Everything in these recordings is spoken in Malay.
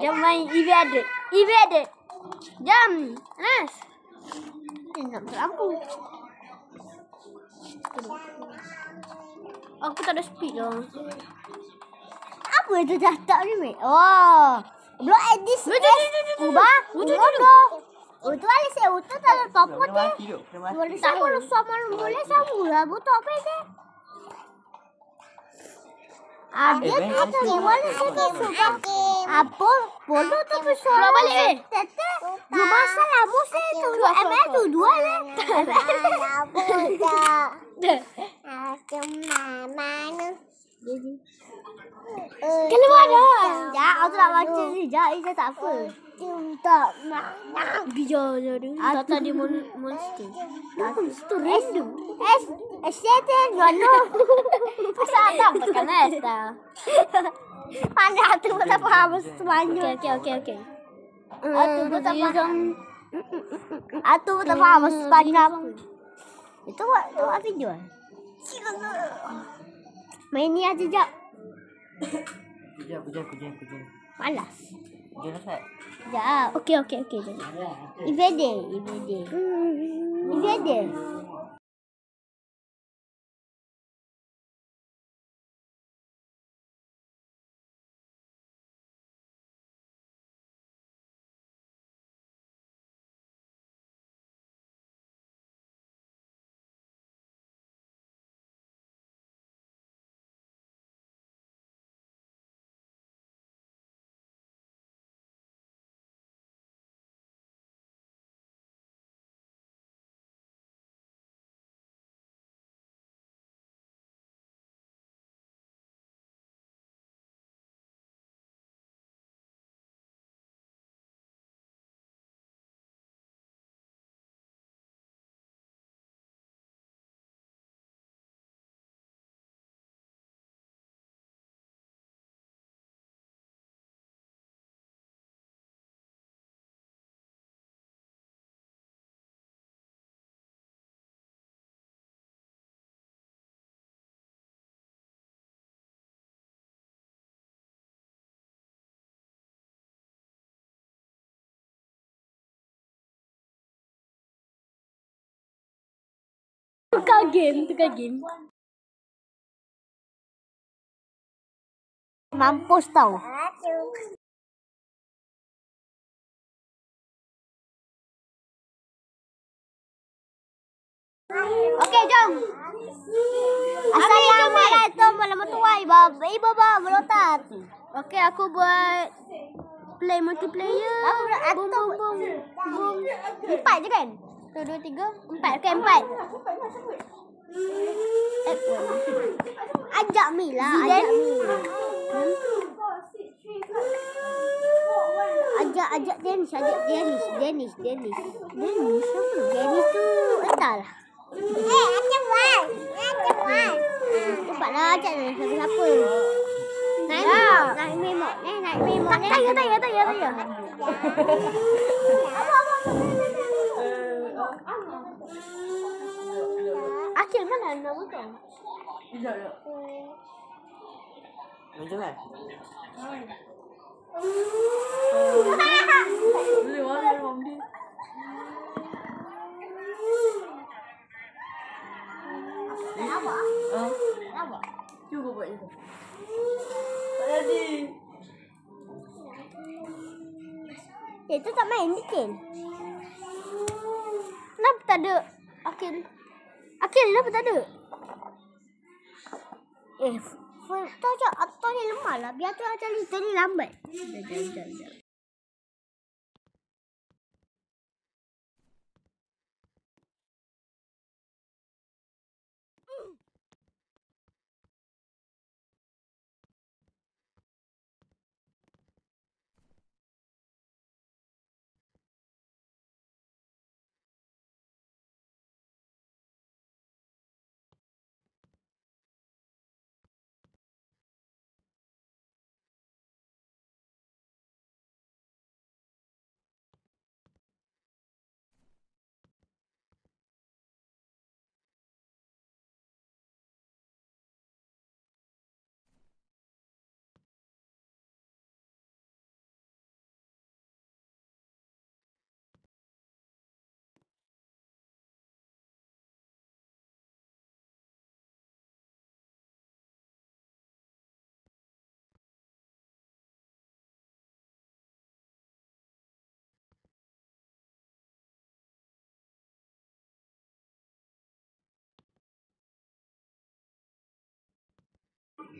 Jom main evaded. Evaded. Jom. Anas. Nak masuk lampu. Aku tak ada speed lah. Apa itu jatuh ni, mate? Oh. Belum edit. Ubah. Oh, tu ada saya utuh tak ada topot dia. Boleh sama lu sama boleh sama lah. Bu top aja. Ada tu boleh saya suka. Apa? Bodoh tu suara balik. Tete. Dua masa lah bu saya tu. ML tu dua lah. Mana? Keluar dah. Ya, aku nak baca ni. Saya tak apa. Tak nak. Bijak je dia. Tak dia monster. Monster random. Saya no. Pasal tak makan dah. Mana tu tak faham semuanya. Okey. Atu tak faham. Atu tak faham sepanjang. Itu buat video. Main ni aja jap. Pujan. Malas. Pujan Ustaz. Ya, okey. Evade. Tukar game. Mampus tau. Okey, jom. Assalamualaikum warahmatullahi wabarakatuh. Melotat. Okey, aku buat play multiplayer. Boom. 4 je kan? 1, 2, 3, 4. Okey, 4. Ajak Mi. Ajak Dennis. Dennis tu entahlah. Ajak Wan. Cepatlah ajak dia siapa. Naik memo. Tanya. Akhir mana nak buka? Sekejap. Macam mana? Boleh warna dia. Kenapa? Cuba buat itu. Tak jadi. Itu tak main dikit. Kenapa tak ada? Akhir kenapa tak ada? Atau ni lemah lah. Biar tu macam ni lambat. Jangan.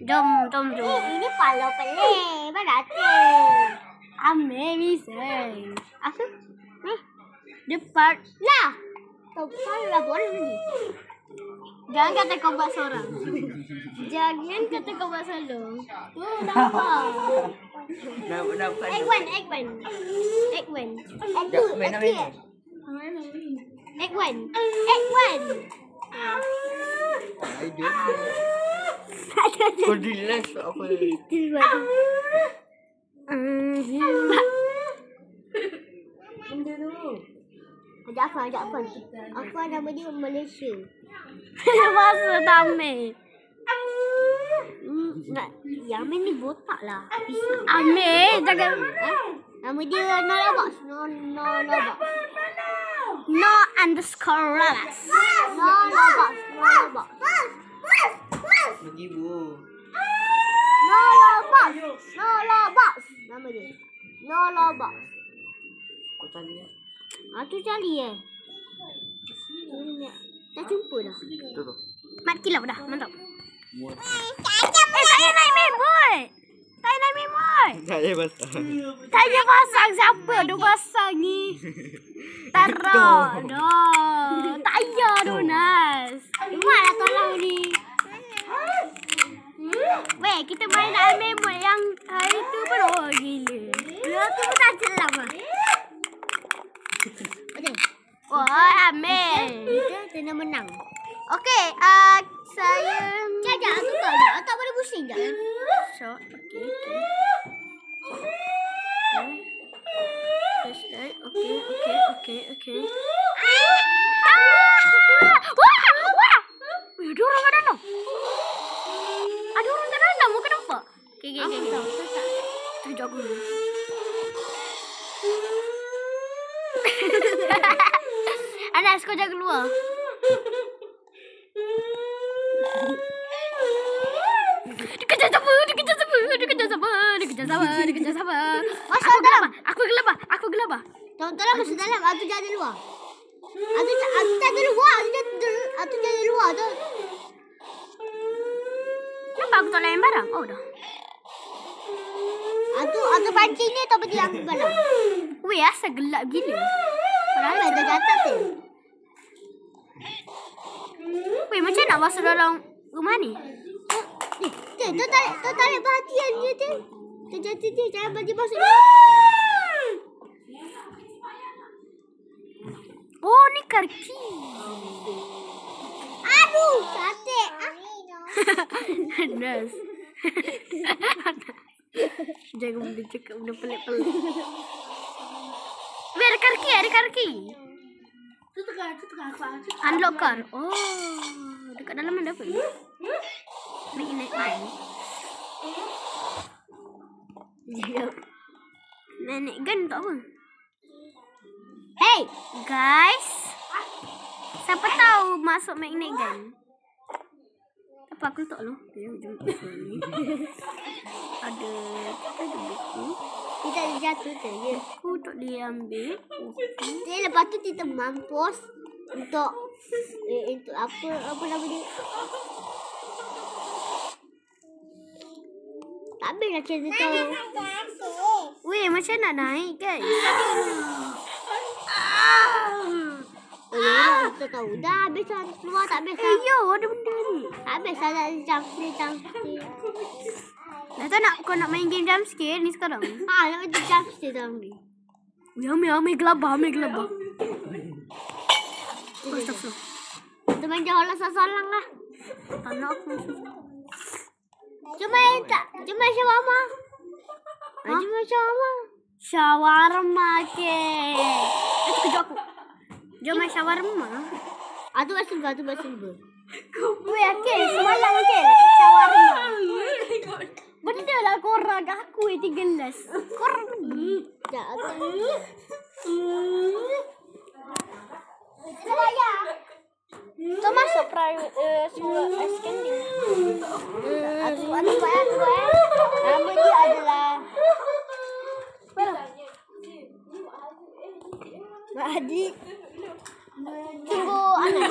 Jom. Ini palau pelik. Beratin. Amazing. Asal? Depan. Lah. Depan lah boleh ni. Jangan kata kau buat seorang. Jangan kata kau buat solo. Tu nampak. Egg one. Kau relax apa? Ajak Afan. Afan nama dia Malaysia. Masa Amir. Yang Amir ni botak lah. Amir jangan. Nama dia No Box. No Box. No underscore Ralas. No Box. Begitu. No Box. Nama dia. No Box. Kau tadi ya? Tu cari dah jumpa dah. Betul. Mat kilap dah. Mantap. Saya naik main boy. Saya basah. Tanya pasang siapa tu pasang ni? Taruh. Dah. Tak payah tu Nas. Mana tolong ni. Weh, kita main main boy yang hari tu pun gila. Dia tu pun tak jelas lah. Wah, Amir. Kita kena menang. Okey, saya jajak tu tak boleh pusing jap. Shot. Okey. Wah! Ada orang kat dalam. Mu kenapa? Okey. Sekejap dulu. Anas, kau jangan keluar. Dikejar sabar. Masuk dalam. Aku gelabah. Tolong masuk dalam. Atu jangan luar. Atu jangan luar tu. Kenapa aku tak layan barang? Oh dah. Atu pancing ni atau pergi ambil barang? Weh, asal gelap gila. Padahal dah jatuh tu. Weh, macam nak masuk dalam rumah ni? Tu tarik perhatian dia tu. Terjatuh dia, jangan bagi masuk ni. Oh, ni karki. Aduh, cantik. Nas. Jangan boleh cakap benda pelik-pelik. Weh, ada karki. Tu tengah unlock car. Oh, dekat dalam ada apa ni? Naik. Naik gun tak apa. Hey, guys. Siapa tahu masuk magnet gun? Apa aku letak lu? Ada buku. Kita jatuh je. Buku tak diambil. Jadi lepas tu kita mampus untuk apa nama dia? Tak habis nak cerita tahu. Weh, macam nak naik guys? Kita tahu. Dah habis keluar tak habis. Yo, ada benda ni. Habis ada jump-scare. Dah tahu kau nak main game jump-scare ni sekarang? Nak main jump-scare sekarang ni. Ambil gelabah. Astagfirullah. Kita main jalan salang lah. Tak nak aku. Cuma shawarma. Cuma shawarma ke. Itu kejap aku. Jom main shawarma. Tu buat silver. Weh, okey. Semalam okey. Shawarma. Benda lah korang aku 13. Korang ni. Tak. Saya. Tu masuk private scanning. Atu nama dia adalah Mahdi. Tunggu anak.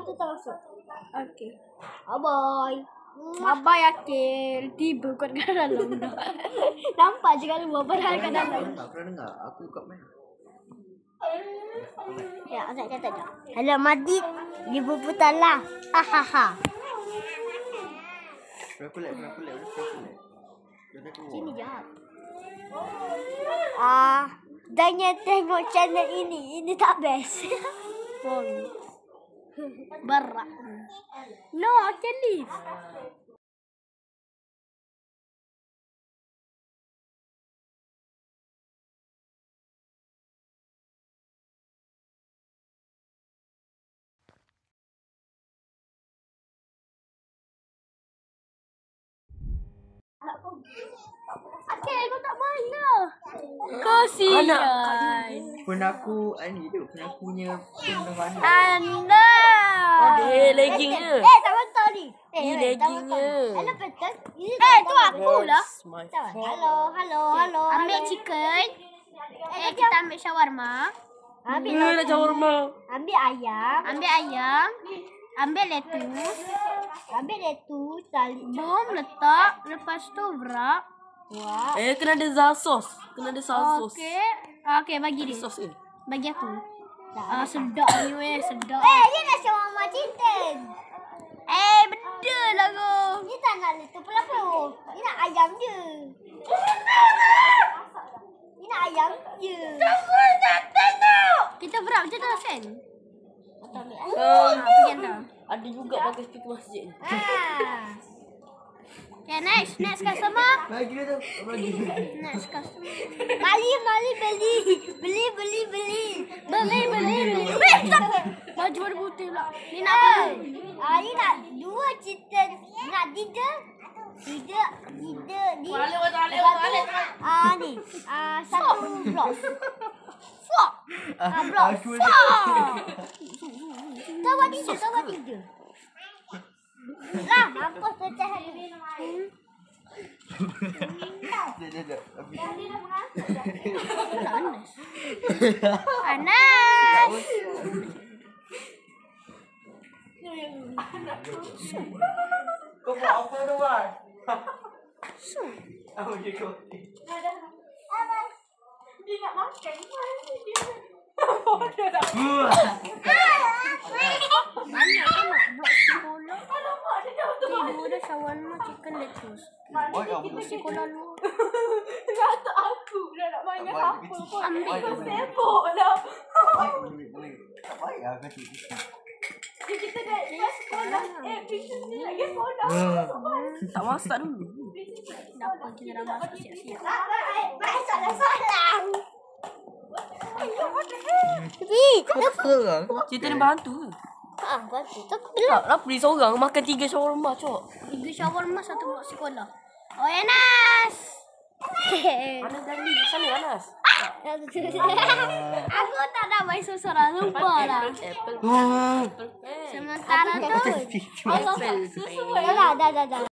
tu tak masuk. Okey. Bye. Bye Akil. Tiba kat dalam dah. Nampak je kalau buat padahal kat dalam. Pernah dengar? Aku kat mana? Ya, Azad kata je. Hello Madid. Di Buputala. Hahaha. Berapa lek? Sini je. Jangan tengok channel ini. Ini tak best. Berak. No, I can leave. Akil, kau tak main dah. Kasihan. Pun aku pun aku punya mana? Anda. Ada leggingnya. Tak betul ni. Ni leggingnya. Hello, betul. Tu aku lah. Halo. Ambil chicken. Kita ambil shawarma. Nak shawarma. Ambil ayam. Ambil lettuce. Tali. Bom letak. Lepas tu wrap. Wah. Kena ada sos. Kena ada sos. Okey, bagi dia. Sos ni. Bagi aku. Sedap ni sedap. Dia nak shawarma chicken. Benda lah kau. Ni tak nak letup pula. Ni nak ayam je. Kita wrap je dah, Sen. Ambil. Ada juga pakai speaker masjid ni. Okay, next customer. Bagi dia tu. Bagi. Next customer. Mali beli. Baju warna putih pula. Ni nak apa? Ni nak 2 chicken. Nak 3. Ni. 1 blok. Blok. Aku Kau buat 3. Lah, mampus pecah ni. Dia. Anas. Kau buat apa tu, Wan? Aku je kau. Dia nak makan. Mana aku nak blok sekolah. Tiba dah shawarma chicken lettuce. Tiba sekolah lu. Kata aku dah nak main apa pun. Ambil Kau sibuk lah. Boleh. Tak payah kata gitu. Kita dah sekolah. Bisnes ni lagi sekolah. Tak masak dulu. Kenapa kita dah masuk siap-siap? Baik salah. Cerita ni bantu ke? Bantu. Tak beli seorang makan 3 shawarma, cok. 3 shawarma 1 blok sekolah. Oh, Anas. Anas gali sana Anas. Aku tak nak main seorang. Lupa lah. Apple. Sementara tu. Apple. Dah.